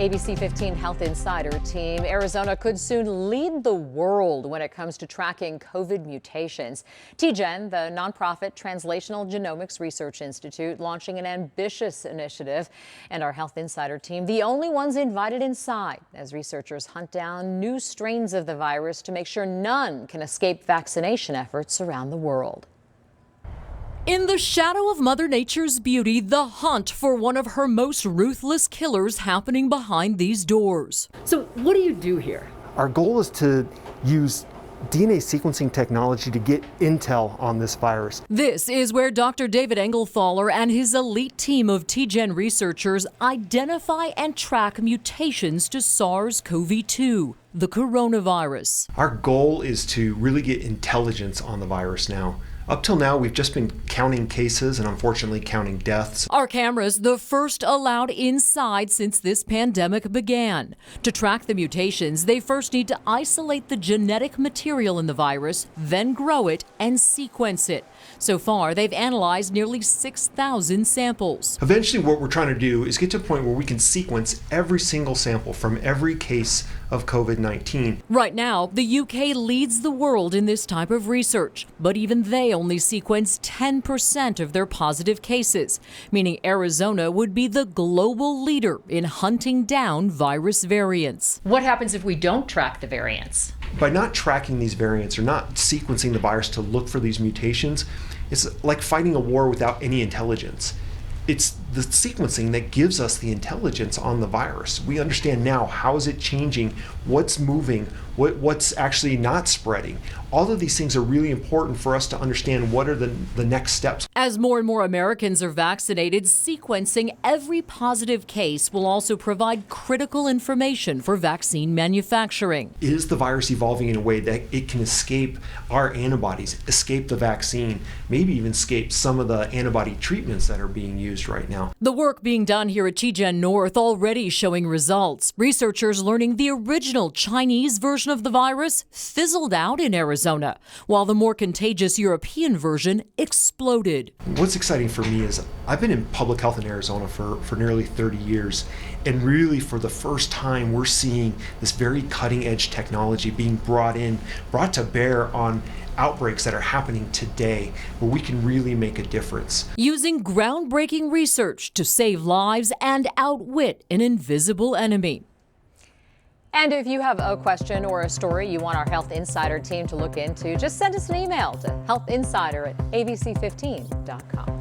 ABC 15 Health Insider team. Arizona could soon lead the world when it comes to tracking COVID mutations. TGen, the nonprofit Translational Genomics Research Institute, launching an ambitious initiative. And our Health Insider team, the only ones invited inside as researchers hunt down new strains of the virus to make sure none can escape vaccination efforts around the world. In the shadow of Mother Nature's beauty, the hunt for one of her most ruthless killers happening behind these doors. So what do you do here? Our goal is to use DNA sequencing technology to get intel on this virus. This is where Dr. David Engelthaler and his elite team of TGen researchers identify and track mutations to SARS-CoV-2, the coronavirus. Our goal is to really get intelligence on the virus now. Up till now, we've just been counting cases and unfortunately counting deaths. Our cameras, the first allowed inside since this pandemic began. To track the mutations, they first need to isolate the genetic material in the virus, then grow it and sequence it. So far, they've analyzed nearly 6,000 samples. Eventually, what we're trying to do is get to a point where we can sequence every single sample from every case of COVID-19. Right now, the UK leads the world in this type of research, but even they only sequence 10% of their positive cases, meaning Arizona would be the global leader in hunting down virus variants. What happens if we don't track the variants? By not tracking these variants or not sequencing the virus to look for these mutations, it's like fighting a war without any intelligence. It's the sequencing that gives us the intelligence on the virus. We understand now how is it changing, what's moving, what's actually not spreading. All of these things are really important for us to understand what are the next steps. As more and more Americans are vaccinated, sequencing every positive case will also provide critical information for vaccine manufacturing. Is the virus evolving in a way that it can escape our antibodies, escape the vaccine, maybe even escape some of the antibody treatments that are being used right now? The work being done here at TGen North already showing results. Researchers learning the original Chinese version of the virus fizzled out in Arizona, while the more contagious European version exploded. What's exciting for me is I've been in public health in Arizona for nearly 30 years, and really for the first time we're seeing this very cutting edge technology being brought to bear on outbreaks that are happening today where we can really make a difference. Using groundbreaking research to save lives and outwit an invisible enemy. And if you have a question or a story you want our Health Insider team to look into, just send us an email to healthinsider@abc15.com.